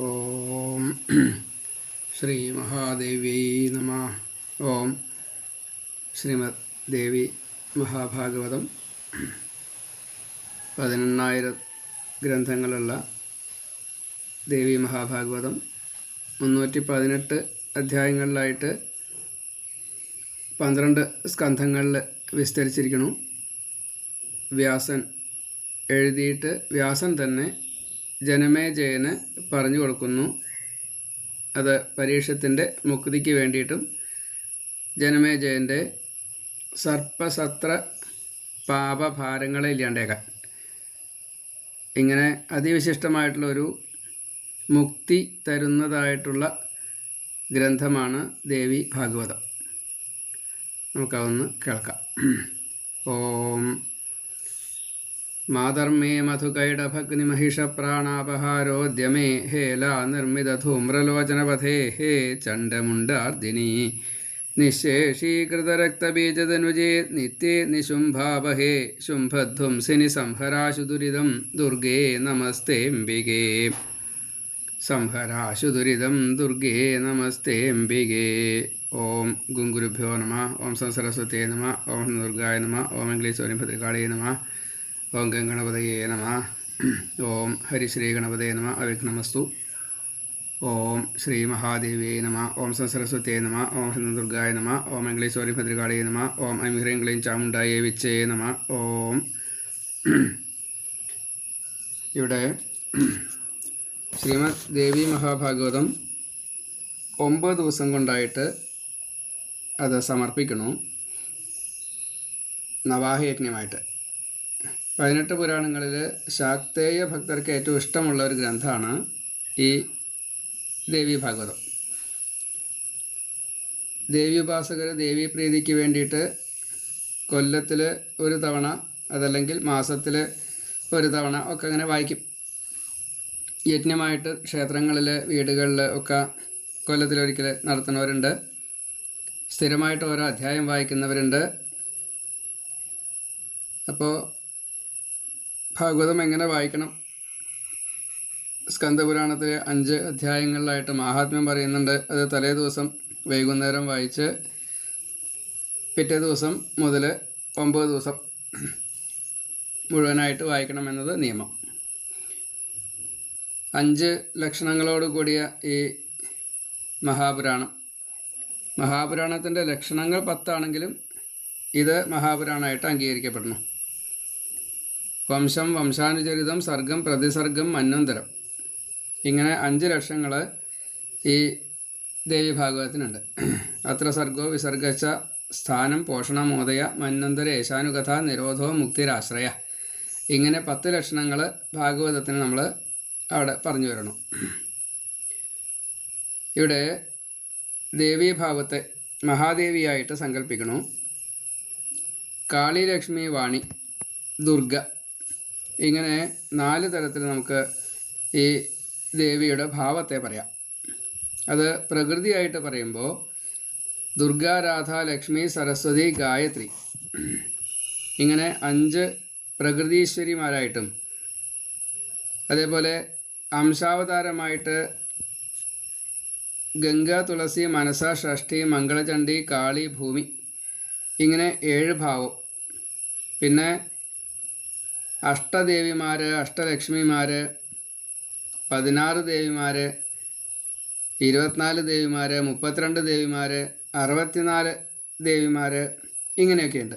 ഓം ശ്രീ മഹാദേവ്യൈ നമഃ. ഓം ശ്രീമദ് ദേവി മഹാഭാഗവതം 18,000 ഗ്രന്ഥങ്ങളുള്ള ദേവി മഹാഭാഗവതം 318 അധ്യായങ്ങളിലായിട്ട് 12 സ്കന്ധങ്ങളിൽ വിസ്തരിച്ചിരിക്കുന്നു. വ്യാസൻ എഴുതിയിട്ട് വ്യാസൻ തന്നെ ജനമേജയന് പറഞ്ഞു കൊടുക്കുന്നു. അത് പരീക്ഷത്തിൻ്റെ മുക്തിക്ക് വേണ്ടിയിട്ടും ജനമേജയൻ്റെ സർപ്പസത്ര പാപഭാരങ്ങളെ ഇല്ലാണ്ടേക്കാൻ ഇങ്ങനെ അതിവിശിഷ്ടമായിട്ടുള്ളൊരു മുക്തി തരുന്നതായിട്ടുള്ള ഗ്രന്ഥമാണ് ദേവി ഭാഗവതം. നമുക്കതൊന്ന് കേൾക്കാം. ഓം മാതർമേ മധുകൈടഭഗ്നിമഹിഷപ്രാണാപഹാരോദ്യമേ ഹേല നിർമ്മിതധൂമ്രലോചനപഥേ ഹേ ചണ്ഡമുണ്ടാർദിനി നിശേഷീകൃതരക്തബീജതനുജേ നിത്യേ നിശുംഭാവഹേ ശുംഭധ്വംസിനി സംഹരാശു ദുരിതം ദുർഗേ നമസ്തേംബികേ. സംഹരാശുദുരിതം ദുർഗേ നമസ്തേംബികേ. ഓം ഗുരുഭ്യോ നമ. ഓം സരസ്വതേ നമ. ഓം ദുർഗായ നമ. ഓം ഇംഗ്ലീശ്വരി ഭദ്രകാളിയേ നമ. ഓം ഗണപതയേ നമ. ഓം ഹരിശ്രീ ഗണപതേ നമ. അവിഘ്നമസ്തു. ഓം ശ്രീ മഹാദേവിയേ നമ. ഓം സരസ്വതേ നമ. ഓം ദുർഗായ നമ. ഓം ഇംഗ്ലീശ്വരി ഭദ്രകാളിയേ നമ. ഓം ഐം ഹ്രീം ക്ലീം ചാമുണ്ടായേ വിച്ചേ നമ. ഓം. ഇവിടെ ശ്രീമദ് ദേവി മഹാഭാഗവതം 9 ദിവസം കൊണ്ടായിട്ട് അത് സമർപ്പിക്കണു, നവാഹയജ്ഞമായിട്ട്. 18 പുരാണങ്ങളിൽ ശാക്തേയ ഭക്തർക്ക് ഏറ്റവും ഇഷ്ടമുള്ള ഒരു ഗ്രന്ഥമാണ് ഈ ദേവി ഭാഗവതം. ദേവി ഉപാസകർ ദേവീപ്രീതിക്ക് വേണ്ടിയിട്ട് കൊല്ലത്തിൽ ഒരു തവണ അതല്ലെങ്കിൽ മാസത്തിൽ ഒരു തവണ ഒക്കെ അങ്ങനെ വായിക്കും. യജ്ഞമായിട്ട് ക്ഷേത്രങ്ങളിൽ വീടുകളിൽ ഒക്കെ കൊല്ലത്തിലൊരിക്കൽ നടത്തുന്നവരുണ്ട്. സ്ഥിരമായിട്ട് ഓരോ അധ്യായം വായിക്കുന്നവരുണ്ട്. അപ്പോൾ ഭാഗവതം എങ്ങനെ വായിക്കണം? സ്കന്ദപുരാണത്തിലെ 5 അധ്യായങ്ങളിലായിട്ട് മാഹാത്മ്യം പറയുന്നുണ്ട്. അത് തലേ ദിവസം വൈകുന്നേരം വായിച്ച് പിറ്റേ ദിവസം മുതൽ 9 ദിവസം മുഴുവനായിട്ട് വായിക്കണമെന്നത് നിയമം. 5 ലക്ഷണങ്ങളോട് കൂടിയ ഈ മഹാപുരാണത്തിൻ്റെ ലക്ഷണങ്ങൾ 10 ആണെങ്കിലും ഇത് മഹാപുരാണമായിട്ട് അംഗീകരിക്കപ്പെടുന്നു. വംശം, വംശാനുചരിതം, സർഗം, പ്രതിസർഗം, മന്വന്തരം, ഇങ്ങനെ 5 ലക്ഷങ്ങൾ ഈ ദേവി ഭാഗവതത്തിനുണ്ട്. അത്ര സർഗോ വിസർഗച്ച സ്ഥാനം പോഷണമോദയ മന്വന്തര ഏശാനുകഥ നിരോധോ മുക്തിരാശ്രയ, ഇങ്ങനെ 10 ലക്ഷണങ്ങൾ ഭാഗവതത്തിന് നമ്മൾ അവിടെ പറഞ്ഞു വരണം. ഇവിടെ ദേവീഭാവത്തെ മഹാദേവിയായിട്ട് സങ്കല്പിക്കണു. കാളി, ലക്ഷ്മി, വാണി, ദുർഗ, ഇങ്ങനെ 4 തരത്തിൽ നമുക്ക് ഈ ദേവിയുടെ ഭാവത്തെ പറയാം. അത് പ്രകൃതിയായിട്ട് പറയുമ്പോൾ ദുർഗ, രാധ, ലക്ഷ്മി, സരസ്വതി, ഗായത്രി, ഇങ്ങനെ 5 പ്രകൃതീശ്വരിമാരായിട്ടും അതേപോലെ അംശാവതാരമായിട്ട് ഗംഗ, തുളസി, മനസ, ഷഷ്ഠി, മംഗളചണ്ഡി, കാളി, ഭൂമി, ഇങ്ങനെ 7 ഭാവം. പിന്നെ അഷ്ടദേവിമാർ, അഷ്ടലക്ഷ്മിമാർ, 16 ദേവിമാർ, 24 ദേവിമാർ, 32 ദേവിമാർ, 64 ദേവിമാർ, ഇങ്ങനെയൊക്കെയുണ്ട്.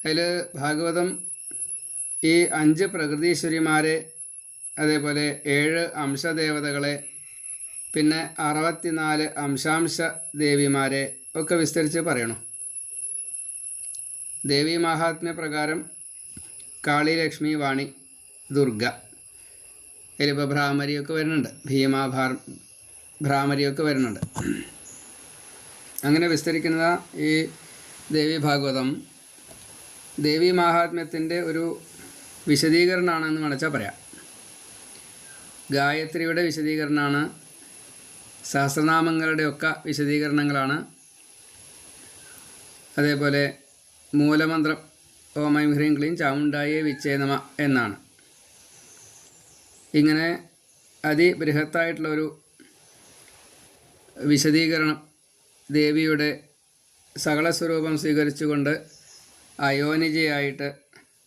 അതിൽ ഭാഗവതം ഈ 5 പ്രകൃതീശ്വരിമാരെ, അതേപോലെ 7 അംശദേവതകളെ, പിന്നെ 64 അംശാംശ ദേവിമാരെ ഒക്കെ വിസ്തരിച്ച് പറയണം. ദേവി മാഹാത്മ്യ പ്രകാരം കാളി, ലക്ഷ്മി, വാണി, ദുർഗ, ഇതിലിപ്പോൾ ഭ്രാമരിയൊക്കെ വരുന്നുണ്ട്, ഭ്രാമരിയൊക്കെ വരുന്നുണ്ട്. അങ്ങനെ വിസ്തരിക്കുന്ന ഈ ദേവി ഭാഗവതം ദേവി മാഹാത്മ്യത്തിൻ്റെ ഒരു വിശദീകരണമാണെന്ന് വേണമെച്ചാൽ പറയാം. ഗായത്രിയുടെ വിശദീകരണമാണ്, സഹസ്രനാമങ്ങളുടെയൊക്കെ വിശദീകരണങ്ങളാണ്. അതേപോലെ മൂലമന്ത്രം ഓം ഐം ഹ്രീം ക്ലീം ചാമുണ്ടായേ വിച്ചേ നമ എന്നാണ്. ഇങ്ങനെ അതിബൃഹത്തായിട്ടുള്ളൊരു വിശദീകരണം ദേവിയുടെ സകല സ്വരൂപം സ്വീകരിച്ചുകൊണ്ട് അയോനിജയായിട്ട്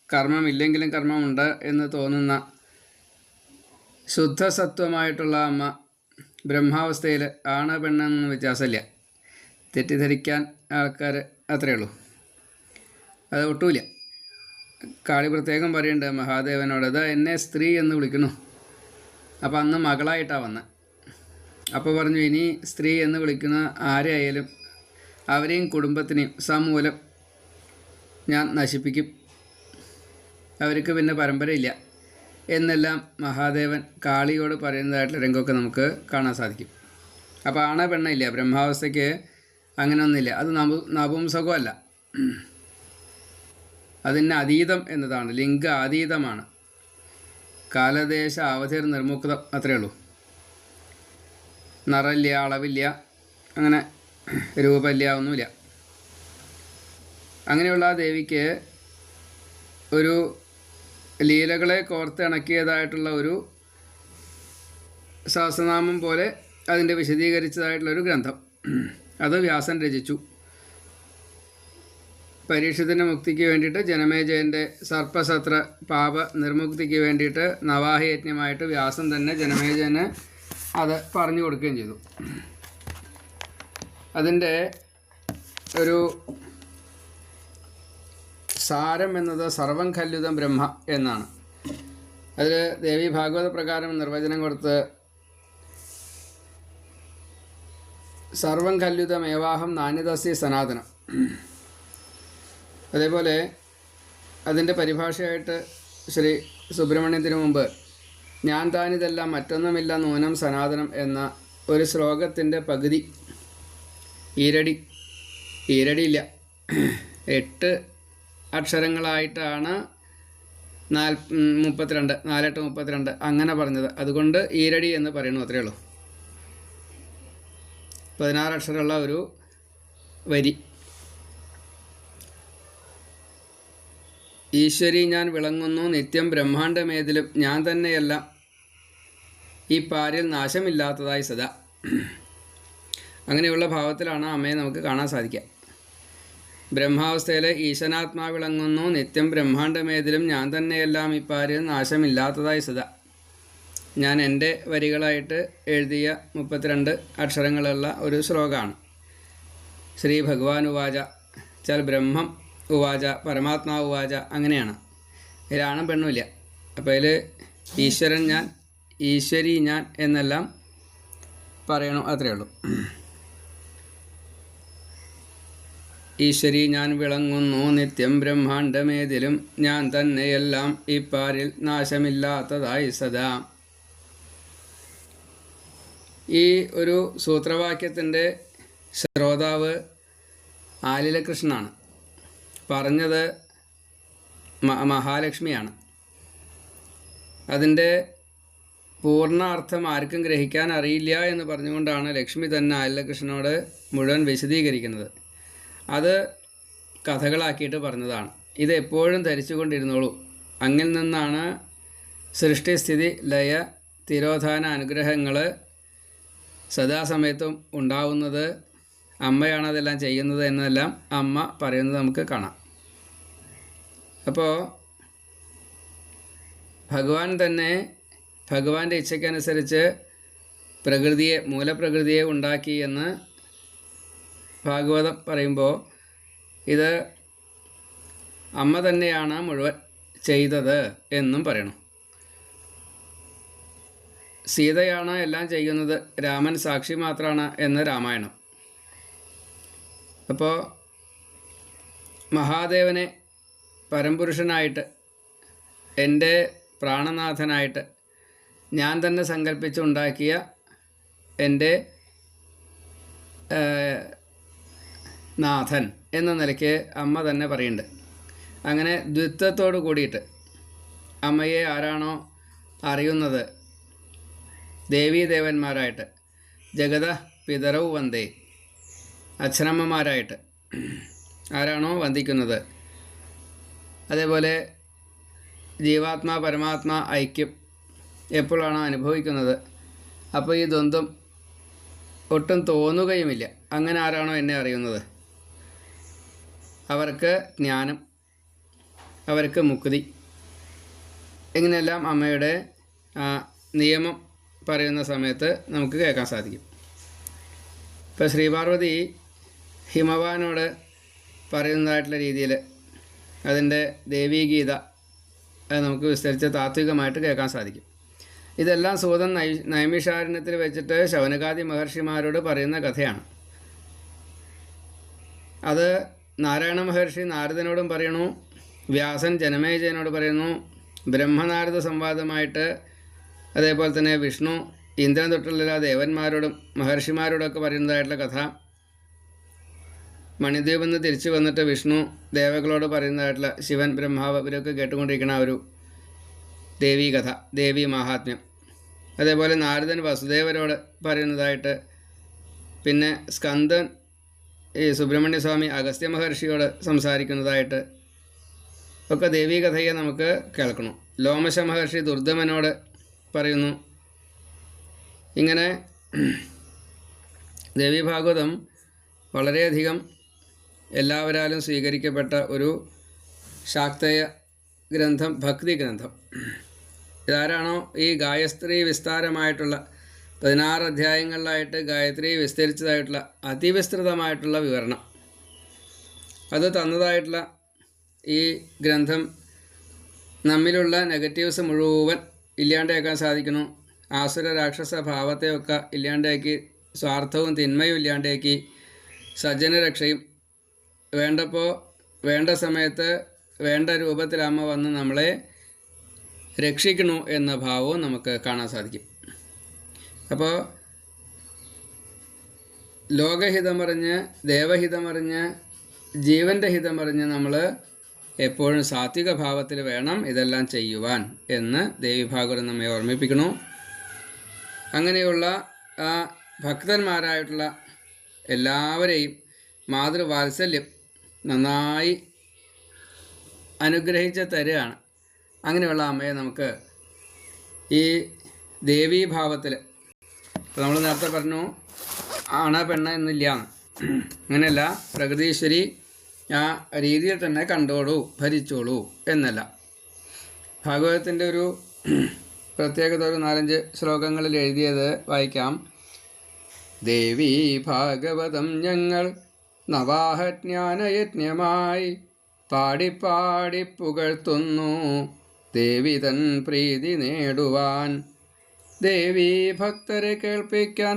കർമ്മമില്ലെങ്കിലും കർമ്മമുണ്ട് എന്ന് തോന്നുന്ന ശുദ്ധസത്വമായിട്ടുള്ള അമ്മ ബ്രഹ്മാവസ്ഥയിൽ ആണ് പെണ്ണെന്നൊന്നും വ്യത്യാസമില്ല. തെറ്റിദ്ധരിക്കാൻ ആൾക്കാർ അത്രയേ ഉള്ളൂ, അത് ഒട്ടുമില്ല. കാളി പ്രത്യേകം പറയുന്നുണ്ട് മഹാദേവനോട്, ഇതാ എന്നെ സ്ത്രീ എന്ന് വിളിക്കുന്നു. അപ്പോൾ അന്ന് മകളായിട്ടാണ് വന്നത്. അപ്പോൾ പറഞ്ഞു, ഇനി സ്ത്രീ എന്ന് വിളിക്കുന്ന ആരെയായാലും അവരെയും കുടുംബത്തിനെയും സമൂലം ഞാൻ നശിപ്പിക്കും, അവർക്ക് പിന്നെ പരമ്പരയില്ല എന്നെല്ലാം മഹാദേവൻ കാളിയോട് പറയുന്നതായിട്ടുള്ള രംഗമൊക്കെ നമുക്ക് കാണാൻ സാധിക്കും. അപ്പോൾ ആണ പെണ്ണില്ല, ബ്രഹ്മാവസ്ഥയ്ക്ക് അങ്ങനെ ഒന്നുമില്ല. അത് നപുംസകമല്ല, അതിന് അതീതം എന്നതാണ്, ലിംഗ അതീതമാണ്. കാലദേശ അവധിർ നിർമുക്തം അത്രയേ ഉള്ളൂ. നിറമില്ല, അളവില്ല, അങ്ങനെ രൂപമില്ല, ഒന്നുമില്ല. അങ്ങനെയുള്ള ആ ദേവിക്ക് ഒരു ലീലകളെ കോർത്തിണക്കിയതായിട്ടുള്ള ഒരു സഹസ്രനാമം പോലെ അതിൻ്റെ വിശദീകരിച്ചതായിട്ടുള്ളൊരു ഗ്രന്ഥം അത് വ്യാസൻ രചിച്ചു. പരീക്ഷത്തിൻ്റെ മുക്തിക്ക് വേണ്ടിയിട്ട് ജനമേജയൻ്റെ സർപ്പസത്ര പാപ നിർമുക്തിക്ക് വേണ്ടിയിട്ട് നവാഹയജ്ഞമായിട്ട് വ്യാസൻ തന്നെ ജനമേജയന് അത് പറഞ്ഞു കൊടുക്കുകയും ചെയ്തു. അതിൻ്റെ ഒരു സാരം എന്നത് സർവം ഖല്യുതം ബ്രഹ്മ എന്നാണ്. അതിൽ ദേവി ഭാഗവത പ്രകാരം നിർവചനം കൊടുത്ത് സർവം ഖല്യുതമേവാഹം നാന്യതസ്യ സനാതനം. അതേപോലെ അതിൻ്റെ പരിഭാഷയായിട്ട് ശ്രീ സുബ്രഹ്മണ്യത്തിന് മുമ്പ് ഞാൻ താനിതെല്ലാം മറ്റൊന്നുമില്ല നൂനം സനാതനം എന്ന ഒരു ശ്ലോകത്തിൻ്റെ പകുതി ഈരടിയില്ല 8 അക്ഷരങ്ങളായിട്ടാണ് 4-8-32 അങ്ങനെ പറഞ്ഞത്. അതുകൊണ്ട് ഈരടി എന്ന് പറയുന്നു, അത്രയേ ഉള്ളൂ. 16 അക്ഷരമുള്ള ഒരു വരി. ഈശ്വരി ഞാൻ വിളങ്ങുന്നു നിത്യം ബ്രഹ്മാണ്ടമേതിലും ഞാൻ തന്നെയെല്ലാം ഈ പാരിൽ നാശമില്ലാത്തതായി സദാ. അങ്ങനെയുള്ള ഭാവത്തിലാണ് അമ്മയെ നമുക്ക് കാണാൻ സാധിക്കുക. ബ്രഹ്മാവസ്ഥയിൽ ഈശനാത്മാ വിളങ്ങുന്നു നിത്യം ബ്രഹ്മാണ്ടമേതിലും ഞാൻ തന്നെയെല്ലാം ഈ പാരിൽ നാശമില്ലാത്തതായി സദാ. ഞാൻ എൻ്റെ വരികളായിട്ട് എഴുതിയ 32 അക്ഷരങ്ങളുള്ള ഒരു ശ്ലോകമാണ്. ശ്രീ ഭഗവാൻ ഉവാച ചൽ ബ്രഹ്മം ഉവാച പരമാത്മാ ഉവാച, അങ്ങനെയാണ്. ഇതിലാണും പെണ്ണുമില്ല. അപ്പോൾ അതിൽ ഈശ്വരൻ ഞാൻ, ഈശ്വരി ഞാൻ എന്നെല്ലാം പറയണം, അത്രയേ ഉള്ളൂ. ഈശ്വരി ഞാൻ വിളങ്ങുന്നു നിത്യം ബ്രഹ്മാണ്ടമേതിലും ഞാൻ തന്നെയെല്ലാം ഈ പാരിൽ നാശമില്ലാത്തതായി സദാ. ഈ ഒരു സൂത്രവാക്യത്തിൻ്റെ ശ്രോതാവ് ആലിലകൃഷ്ണനാണ്. പറഞ്ഞത് മഹാലക്ഷ്മിയാണ്. അതിൻ്റെ പൂർണ്ണ അർത്ഥം ആർക്കും ഗ്രഹിക്കാൻ അറിയില്ല എന്ന് പറഞ്ഞുകൊണ്ടാണ് ലക്ഷ്മി തന്നെ ആലിലകൃഷ്ണനോട് മുഴുവൻ വിശദീകരിക്കുന്നത്. അത് കഥകളാക്കിയിട്ട് പറഞ്ഞതാണ്. ഇത് എപ്പോഴും ധരിച്ചുകൊണ്ടിരുന്നോളൂ. അങ്ങിൽ നിന്നാണ് സൃഷ്ടിസ്ഥിതി ലയ തിരോധാന അനുഗ്രഹങ്ങൾ സദാസമയത്തും ഉണ്ടാവുന്നത്. അമ്മയാണ് അതെല്ലാം ചെയ്യുന്നത് എന്നെല്ലാം അമ്മ പറയുന്നത് നമുക്ക് കാണാം. അപ്പോൾ ഭഗവാൻ തന്നെ ഭഗവാന്റെ ഇച്ഛയ്ക്കനുസരിച്ച് പ്രകൃതിയെ, മൂലപ്രകൃതിയെ ഉണ്ടാക്കി എന്ന് ഭാഗവതം പറയുമ്പോൾ ഇത് അമ്മ തന്നെയാണ് മുഴുവൻ ചെയ്തത് എന്നും പറയണം. സീതയാണ് എല്ലാം ചെയ്യുന്നത്, രാമൻ സാക്ഷി മാത്രമാണ് എന്ന് രാമായണം. അപ്പോൾ മഹാദേവനെ പരംപുരുഷനായിട്ട്, എൻ്റെ പ്രാണനാഥനായിട്ട് ഞാൻ തന്നെ സങ്കല്പിച്ചുണ്ടാക്കിയ എൻ്റെ നാഥൻ എന്ന നിലയ്ക്ക് അമ്മ തന്നെ പറയുന്നുണ്ട്. അങ്ങനെ ദ്വിത്വത്തോട് കൂടിയിട്ട് അമ്മയെ ആരാണോ അറിയുന്നത് ദേവീദേവന്മാരായിട്ട്, ജഗത പിതരൗ വന്ദേ, അച്ഛനമ്മമാരായിട്ട് ആരാണോ വന്ദിക്കുന്നത്, അതേപോലെ ജീവാത്മാ പരമാത്മാ ഐക്യം എപ്പോഴാണോ അനുഭവിക്കുന്നത് അപ്പോൾ ഈ ദ്വന്ദ്വം ഒട്ടും തോന്നുകയുമില്ല. അങ്ങനെ ആരാണോ എന്നെ അറിയുന്നത് അവർക്ക് ജ്ഞാനം, അവർക്ക് മുക്തി, ഇങ്ങനെയെല്ലാം അമ്മയുടെ നിയമം പറയുന്ന സമയത്ത് നമുക്ക് കേൾക്കാൻ സാധിക്കും. ഇപ്പോൾ ശ്രീപാർവതി ഹിമവാനോട് പറയുന്നതായിട്ടുള്ള രീതിയിൽ അതിൻ്റെ ദേവീഗീത നമുക്ക് വിസ്തരിച്ച് താത്വികമായിട്ട് കേൾക്കാൻ സാധിക്കും. ഇതെല്ലാം സൂതൻ നൈമിഷാരണ്യത്തിൽ വെച്ചിട്ട് ശൗനകാദി മഹർഷിമാരോട് പറയുന്ന കഥയാണ്. അത് നാരായണ മഹർഷി നാരദനോടും പറയണു, വ്യാസൻ ജനമേജയനോട് പറയുന്നു, ബ്രഹ്മനാരദ സംവാദമായിട്ട് അതേപോലെ തന്നെ വിഷ്ണു ഇന്ദ്രൻ തൊട്ടുള്ള ദേവന്മാരോടും മഹർഷിമാരോടൊക്കെ പറയുന്നതായിട്ടുള്ള കഥ, മണിദ്വീപിൽ നിന്ന് തിരിച്ചു വന്നിട്ട് വിഷ്ണു ദേവകളോട് പറയുന്നതായിട്ടുള്ള ശിവൻ ബ്രഹ്മാവ് ഇവരൊക്കെ കേട്ടുകൊണ്ടിരിക്കുന്ന ഒരു ദേവീ കഥ, ദേവീ മഹാത്മ്യം, അതേപോലെ നാരദൻ വസുദേവരോട് പറയുന്നതായിട്ട്, പിന്നെ സ്കന്ദൻ ഈ സുബ്രഹ്മണ്യസ്വാമി അഗസ്ത്യ മഹർഷിയോട് സംസാരിക്കുന്നതായിട്ട് ഒക്കെ ദേവീ കഥയെ നമുക്ക് കേൾക്കണം. ലോമശ മഹർഷി ദുർദമനോട് പറയുന്നു. ഇങ്ങനെ ദേവീ ഭാഗവതം വളരെയധികം എല്ലാവരാലും സ്വീകരിക്കപ്പെട്ട ഒരു ശാക്തേയ ഗ്രന്ഥം, ഭക്തി ഗ്രന്ഥം. ഇതാരാണോ ഈ ഗായത്രി വിസ്താരമായിട്ടുള്ള 16 അധ്യായങ്ങളിലായിട്ട് ഗായത്രി വിസ്തരിച്ചതായിട്ടുള്ള അതിവിസ്തൃതമായിട്ടുള്ള വിവരണം അത് തന്നതായിട്ടുള്ള ഈ ഗ്രന്ഥം നമ്മിലുള്ള നെഗറ്റീവ്സ് മുഴുവൻ ഇല്ലാണ്ടാക്കാൻ സാധിക്കുന്നു. ആസുര രാക്ഷസ ഭാവത്തെയൊക്കെ ഇല്ലാണ്ടാക്കി, സ്വാർത്ഥവും തിന്മയും ഇല്ലാണ്ടാക്കി, സജ്ജനരക്ഷയും വേണ്ടപ്പോൾ വേണ്ട സമയത്ത് വേണ്ട രൂപത്തിൽ അമ്മ വന്ന് നമ്മളെ രക്ഷിക്കണു എന്ന ഭാവവും നമുക്ക് കാണാൻ സാധിക്കും. അപ്പോൾ ലോകഹിതമറിഞ്ഞ്, ദേവഹിതമറിഞ്ഞ്, ജീവൻ്റെ ഹിതമറിഞ്ഞ് നമ്മൾ എപ്പോഴും സാത്വിക ഭാവത്തിൽ വേണം ഇതെല്ലാം ചെയ്യുവാൻ എന്ന് ദേവീഭാഗവതം നമ്മെ ഓർമ്മിപ്പിക്കുന്നു. അങ്ങനെയുള്ള ആ ഭക്തന്മാരായിട്ടുള്ള എല്ലാവരെയും മാതൃവാത്സല്യം നന്നായി അനുഗ്രഹിച്ച് തരികയാണ്. അങ്ങനെയുള്ള അമ്മയെ നമുക്ക് ഈ ദേവീഭാവത്തിൽ, ഇപ്പോൾ നമ്മൾ നേരത്തെ പറഞ്ഞു ആണ് പെണ്ണ് എന്നില്ല, അങ്ങനെയല്ല, പ്രകൃതീശ്വരി ആ രീതിയിൽ തന്നെ കണ്ടോളൂ, ഭരിച്ചോളൂ എന്നല്ല. ഭാഗവതത്തിൻ്റെ ഒരു പ്രത്യേകത ഒരു 4-5 ശ്ലോകങ്ങളിൽ എഴുതിയത് വായിക്കാം. ദേവീ ഭാഗവതം ഞങ്ങൾ നവാഹജ്ഞാനയജ്ഞമായി പാടിപ്പാടി പുകഴ്ത്തുന്നു, ദേവി തൻ പ്രീതി നേടുവാൻ. ദേവീ ഭക്തരെ കേൾപ്പിക്കാൻ,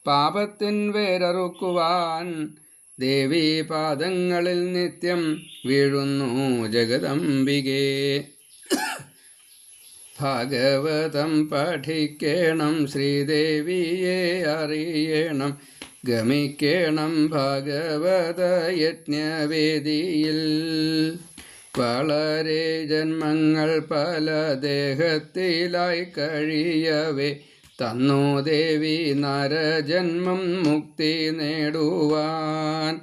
പാപത്തിൻ വേരറുക്കുവാൻ, ദേവീ പാദങ്ങളിൽ നിത്യം വീഴുന്നു ജഗദംബികേ. ഭാഗവതം പഠിക്കണം, ശ്രീദേവിയെ അറിയണം, ഗമിക്കണം ഭാഗവത യജ്ഞവേദിയിൽ. വളരെ ജന്മങ്ങൾ പല ദേഹത്തിലായി കഴിയവേ തന്നു ദേവി നരജന്മം മുക്തി നേടുവാൻ.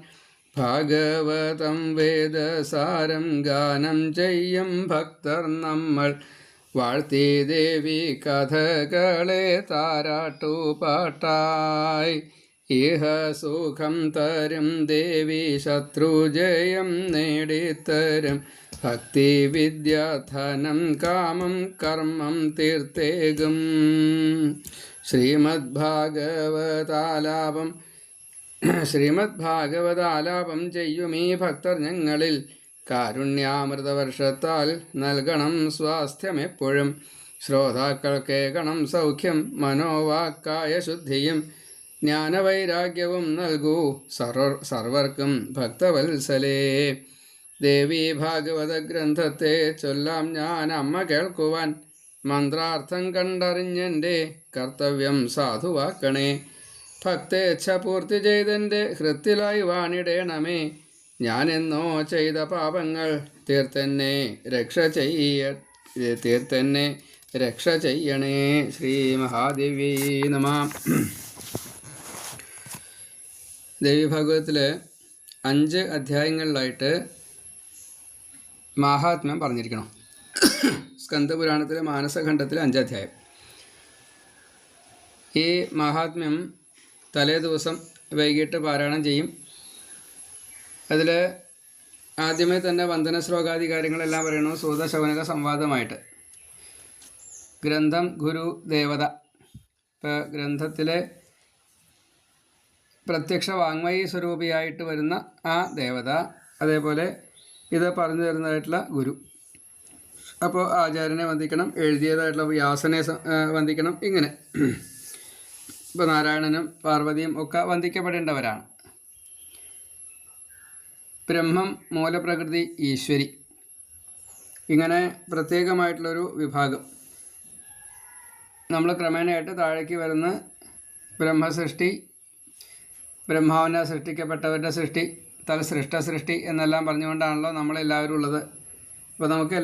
ഭാഗവതം വേദസാരം ഗാനം ചെയ്യും ഭക്തർ നമ്മൾ, വാഴ്ത്തി ദേവി കഥകളെ താരാട്ടുപാട്ടായി. ഇഹ സുഖം തരും ദേവി ശത്രുജയം നേടിത്തരും, ഭക്തി വിദ്യാധനം കാമം കർമ്മം തീർത്തേകും. ശ്രീമദ്ഭാഗവതാലാപം ചെയ്യുമീ ഭക്തർ ഞങ്ങളിൽ, കാരുണ്യാമൃതവർഷത്താൽ നൽകണം സ്വാസ്ഥ്യമെപ്പോഴും. ശ്രോതാക്കൾ കേൾക്കണം സൗഖ്യം, മനോവാക്കായ ശുദ്ധിയും ജ്ഞാനവൈരാഗ്യവും നൽകൂ സർവർക്കും ഭക്തവത്സലേ. ദേവീ ഭാഗവത ഗ്രന്ഥത്തെ ചൊല്ലാം ഞാൻ അമ്മ കേൾക്കുവാൻ, മന്ത്രാർത്ഥം കണ്ടറിഞ്ഞെൻ്റെ കർത്തവ്യം സാധുവാക്കണേ. ഭക്തേച്ഛ പൂർത്തി ചെയ്തെൻ്റെ ഹൃത്തിലായി വാണിടേണമേ, ഞാനെന്നോ ചെയ്ത പാപങ്ങൾ തീർത്തെന്നെ രക്ഷ ചെയ്യണേ. ശ്രീ മഹാദേവി നമ. ദേവീഭാഗവതത്തിൽ 5 അധ്യായങ്ങളിലായിട്ട് മാഹാത്മ്യം പറഞ്ഞിരിക്കണം. സ്കന്ദപുരാണത്തിലെ മാനസഖണ്ഡത്തിലെ 5 അധ്യായം. ഈ മഹാത്മ്യം തലേ ദിവസം വൈകിട്ട് പാരായണം ചെയ്യും. അതിൽ ആദ്യമേ തന്നെ വന്ദന ശ്ലോകാദി കാര്യങ്ങളെല്ലാം പറയണു സൂത ശൗനക സംവാദമായിട്ട്. ഗ്രന്ഥം ഗുരു ദേവത. ഇപ്പോൾ ഗ്രന്ഥത്തിലെ പ്രത്യക്ഷ വാങ്മയി സ്വരൂപിയായിട്ട് വരുന്ന ആ ദേവത, അതേപോലെ ഇത് പറഞ്ഞു തരുന്നതായിട്ടുള്ള ഗുരു. അപ്പോൾ ആചാര്യനെ വന്ദിക്കണം, എഴുതിയതായിട്ടുള്ള വ്യാസനെ വന്ദിക്കണം. ഇങ്ങനെ ഇപ്പോൾ നാരായണനും പാർവതിയും ഒക്കെ വന്ദിക്കപ്പെടേണ്ടവരാണ്. ബ്രഹ്മം, മൂലപ്രകൃതി, ഈശ്വരി, ഇങ്ങനെ പ്രത്യേകമായിട്ടുള്ളൊരു വിഭാഗം. നമ്മൾ ക്രമേണയായിട്ട് താഴേക്ക് വരുന്ന ബ്രഹ്മസൃഷ്ടി, ബ്രഹ്മാവിനെ സൃഷ്ടിക്കപ്പെട്ടവരുടെ സൃഷ്ടി, സൃഷ്ടി എന്നെല്ലാം പറഞ്ഞുകൊണ്ടാണല്ലോ നമ്മളെല്ലാവരും ഉള്ളത്. അപ്പോൾ നമുക്ക്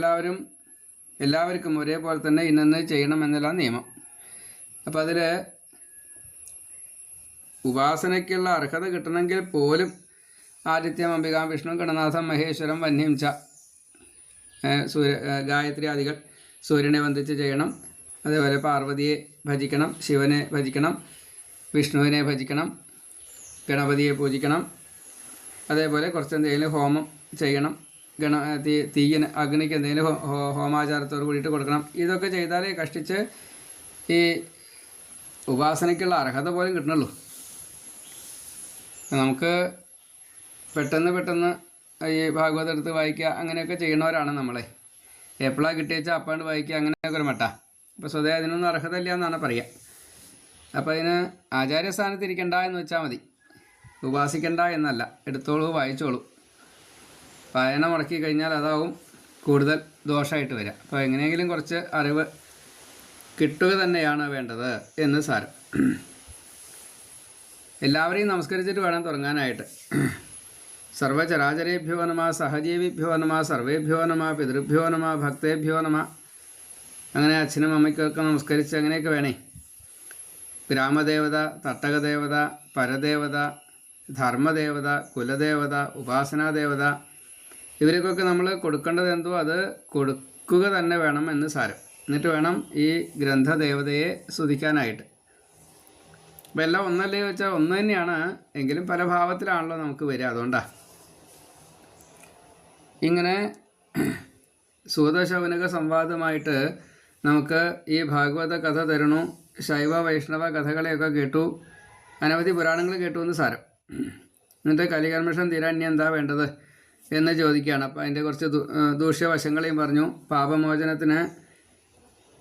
എല്ലാവർക്കും ഒരേപോലെ തന്നെ ഇന്നത് ചെയ്യണം എന്നെല്ലാം നിയമം. അപ്പോൾ അതിൽ ഉപാസനയ്ക്കുള്ള അർഹത കിട്ടണമെങ്കിൽ പോലും ആദിത്യം, അംബികാം, വിഷ്ണു, ഗണനാഥം, മഹേശ്വരം, വന്യം ച ഗായത്രി ആദികൾ സൂര്യനെ വന്ദിച്ച് ചെയ്യണം. അതേപോലെ പാർവതിയെ ഭജിക്കണം, ശിവനെ ഭജിക്കണം, വിഷ്ണുവിനെ ഭജിക്കണം, ഗണപതിയെ പൂജിക്കണം. അതേപോലെ കുറച്ച് എന്തെങ്കിലും ഹോമം ചെയ്യണം, തീയിന് അഗ്നിക്ക് എന്തെങ്കിലും ഹോമാചാരത്തോട് കൂടിയിട്ട് കൊടുക്കണം. ഇതൊക്കെ ചെയ്താലേ കഷ്ടിച്ച് ഈ ഉപാസനയ്ക്കുള്ള അർഹത പോലും കിട്ടണുള്ളൂ. നമുക്ക് പെട്ടെന്ന് ഈ ഭാഗവതം എടുത്ത് വായിക്കുക അങ്ങനെയൊക്കെ ചെയ്യണവരാണ് നമ്മളെ. എപ്പോഴാണ് കിട്ടിയച്ചാൽ അപ്പാണ്ട് വായിക്കുക, അങ്ങനെയൊക്കെ ഒരു മട്ട. അപ്പോൾ സ്വതേ അതിനൊന്നും അർഹത ഇല്ല എന്നാണ് പറയുക. അപ്പോൾ അതിന് ആചാര്യസ്ഥാനത്ത് ഇരിക്കണ്ട എന്ന് വെച്ചാൽ മതി, ഉപാസിക്കണ്ട എന്നല്ല. എടുത്തോളൂ, വായിച്ചോളൂ. വായന മുടക്കി കഴിഞ്ഞാൽ അതാവും കൂടുതൽ ദോഷമായിട്ട് വരിക. അപ്പോൾ എങ്ങനെയെങ്കിലും കുറച്ച് അറിവ് കിട്ടുക തന്നെയാണ് വേണ്ടത് എന്ന് സാരം. എല്ലാവരെയും നമസ്കരിച്ചിട്ട് വേണം തുടങ്ങാനായിട്ട്. സർവചരാചരേഭ്യോ നമ, സഹജീവിഭ്യോ നമ, സർവേഭ്യോ നമ, പിതൃഭ്യോ നമ, ഭക്തേഭ്യോ നമ. അങ്ങനെ അച്ഛനും അമ്മയ്ക്കൊക്കെ നമസ്കരിച്ച് അങ്ങനെയൊക്കെ വേണേ. ഗ്രാമദേവത, തട്ടകദേവത, പരദേവത, ധർമ്മദേവത, കുലദേവത, ഉപാസനാദേവത, ഇവർക്കൊക്കെ നമ്മൾ കൊടുക്കേണ്ടത് എന്തോ അത് കൊടുക്കുക തന്നെ വേണം എന്ന് സാരം. എന്നിട്ട് വേണം ഈ ഗ്രന്ഥദേവതയെ സ്തുതിക്കാനായിട്ട്. അപ്പോൾ എല്ലാം ഒന്നല്ലേ വെച്ചാൽ ഒന്ന് തന്നെയാണ്, എങ്കിലും പല ഭാവത്തിലാണല്ലോ നമുക്ക് വരിക. അതുകൊണ്ടാണ് ഇങ്ങനെ സൂതശൗനക സംവാദമായിട്ട് നമുക്ക് ഈ ഭാഗവത കഥ തരണു. ശൈവ വൈഷ്ണവ കഥകളെയൊക്കെ കേട്ടു, അനവധി പുരാണങ്ങൾ കേട്ടു എന്ന് സാരം. എന്നിട്ട് കലികർമ്മഷം തീരാൻ ഇനി എന്താ വേണ്ടത് എന്ന് ചോദിക്കുകയാണ്. അപ്പോൾ അതിൻ്റെ കുറച്ച് ദൂഷ്യവശങ്ങളെയും പറഞ്ഞു. പാപമോചനത്തിന്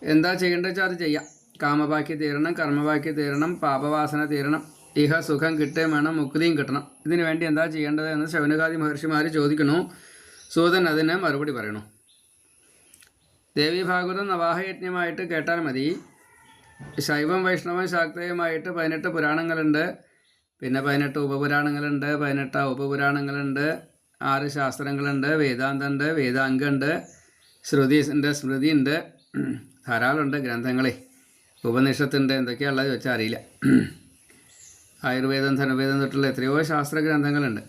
എന്താ ചെയ്യേണ്ടത് വെച്ചാൽ അത് ചെയ്യാം. കാമബാക്കി തീരണം, കർമ്മബാക്കി തീരണം, പാപവാസന തീരണം, ഇഹ സുഖം കിട്ടുകയും വേണം, മുക്തിയും കിട്ടണം. ഇതിനു വേണ്ടി എന്താ ചെയ്യേണ്ടത് എന്ന് ശൗനകാദി മഹർഷിമാർ ചോദിക്കണു. സൂതൻ അതിന് മറുപടി പറയണു. ദേവീ ഭാഗവതം നവാഹയജ്ഞമായിട്ട് കേട്ടാൽ മതി. ശൈവം വൈഷ്ണവം ശാക്തേയമായിട്ട് 18 പുരാണങ്ങളുണ്ട്. പിന്നെ 18 ഉപപുരാണങ്ങളുണ്ട്, 18 ഉപപുരാണങ്ങളുണ്ട്, 6 ശാസ്ത്രങ്ങളുണ്ട്, വേദാന്തമുണ്ട്, വേദാംഗമുണ്ട്, ശ്രുതിയുണ്ട്, സ്മൃതിയുണ്ട്, ധാരാളമുണ്ട് ഗ്രന്ഥങ്ങളെ. ഉപനിഷത്തുണ്ട്, എന്തൊക്കെയാണുള്ളത് ചോദിച്ചാൽ അറിയില്ല. ആയുർവേദം, ധനുർവേദം തൊട്ടുള്ള എത്രയോ ശാസ്ത്ര ഗ്രന്ഥങ്ങളുണ്ട്.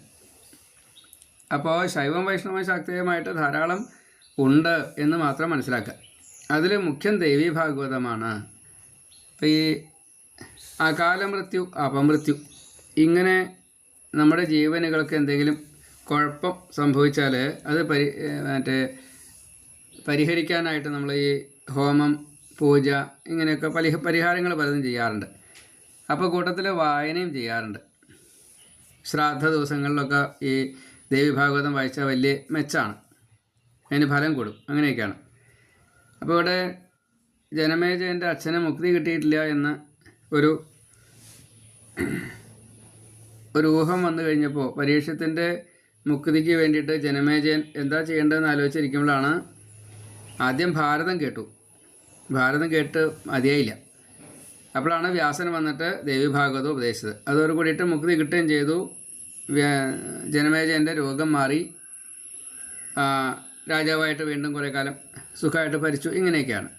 അപ്പോൾ ശൈവം വൈഷ്ണവം ശാക്തേയമായിട്ട് ധാരാളം ഉണ്ട് എന്ന് മാത്രം മനസ്സിലാക്കുക. അതിൽ മുഖ്യം ദേവീ ഭാഗവതമാണ്. അപ്പോൾ ഈ അകാലമൃത്യു, അപമൃത്യു, ഇങ്ങനെ നമ്മുടെ ജീവനുകൾക്ക് എന്തെങ്കിലും കുഴപ്പം സംഭവിച്ചാൽ അത് പരിഹരിക്കാനായിട്ട് നമ്മൾ ഈ ഹോമം, പൂജ, ഇങ്ങനെയൊക്കെ പരിഹാരങ്ങൾ പലതും ചെയ്യാറുണ്ട്. അപ്പോൾ കൂട്ടത്തിൽ വായനയും ചെയ്യാറുണ്ട്. ശ്രാദ്ധ ദിവസങ്ങളിലൊക്കെ ഈ ദേവി ഭാഗവതം വായിച്ചാൽ വലിയ മെച്ചാണ്, അതിന് ഫലം കൂടും. അങ്ങനെയൊക്കെയാണ്. അപ്പോൾ ഇവിടെ ജനമേജയൻ്റെ അച്ഛന് മുക്തി കിട്ടിയിട്ടില്ല എന്ന് ഒരു ഊഹം വന്നു കഴിഞ്ഞപ്പോൾ പരീക്ഷത്തിൻ്റെ മുക്തിക്ക് വേണ്ടിയിട്ട് ജനമേജയൻ എന്താ ചെയ്യേണ്ടതെന്ന് ആലോചിച്ചിരിക്കുമ്പോഴാണ് ആദ്യം ഭാരതം കേട്ടു. ഭാരതം കേട്ട് മതിയായില്ല. അപ്പോഴാണ് വ്യാസൻ വന്നിട്ട് ദേവി ഭാഗവതം ഉപദേശിച്ചത്. അതോട് കൂടിയിട്ട് മുക്തി കിട്ടുകയും ചെയ്തു. ജനമേജയൻ്റെ രോഗം മാറി, രാജാവായിട്ട് വീണ്ടും കുറേ കാലം സുഖമായിട്ട് ഭരിച്ചു. ഇങ്ങനെയൊക്കെയാണ്.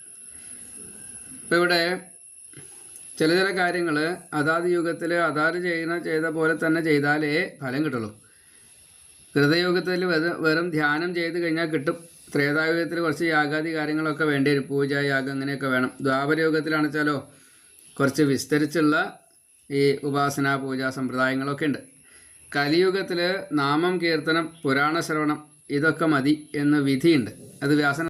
ഇപ്പോൾ ഇവിടെ ചില കാര്യങ്ങൾ അതാത് യുഗത്തിൽ അതാത് ചെയ്ത പോലെ തന്നെ ചെയ്താലേ ഫലം കിട്ടുള്ളൂ. കൃതയുഗത്തിൽ വെറും ധ്യാനം ചെയ്ത് കഴിഞ്ഞാൽ കിട്ടും. ത്രേതായുഗത്തിൽ കുറച്ച് യാഗാദി കാര്യങ്ങളൊക്കെ വേണ്ടി വരും, പൂജ, യാഗം, അങ്ങനെയൊക്കെ വേണം. ദ്വാപരയുഗത്തിലാണെച്ചാലോ കുറച്ച് വിസ്തരിച്ചുള്ള ഈ ഉപാസന പൂജാ സമ്പ്രദായങ്ങളൊക്കെ ഉണ്ട്. കലിയുഗത്തിൽ നാമം കീർത്തനം പുരാണ ശ്രവണം ഇതൊക്കെ മതി എന്ന് വിധിയുണ്ട്. അത് വ്യാസൻ